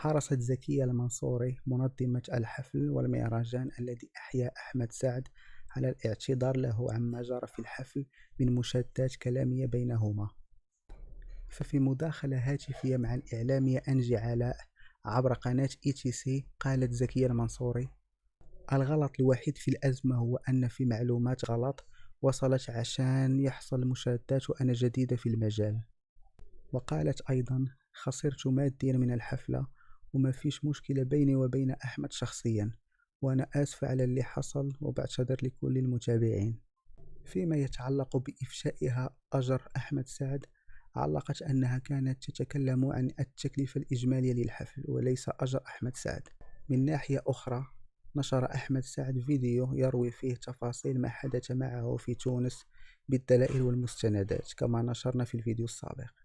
حرصت زكية المنصوري منظمة الحفل والمهرجان الذي أحيا أحمد سعد على الاعتذار له عما جرى في الحفل من مشادات كلامية بينهما. ففي مداخلة هاتفية مع الإعلامية أنجي علاء عبر قناة ETC قالت زكية المنصوري: الغلط الوحيد في الأزمة هو أن في معلومات غلط وصلت عشان يحصل مشادات وأنا جديدة في المجال. وقالت أيضا: خسرت ماديا من الحفلة وما فيش مشكلة بيني وبين أحمد شخصيا، وأنا آسفة على اللي حصل وبعتذر لكل المتابعين. فيما يتعلق بإفشائها أجر أحمد سعد، علقت أنها كانت تتكلم عن التكلفة الإجمالية للحفل وليس أجر أحمد سعد. من ناحية أخرى، نشر أحمد سعد فيديو يروي فيه تفاصيل ما حدث معه في تونس بالدلائل والمستندات كما نشرنا في الفيديو السابق.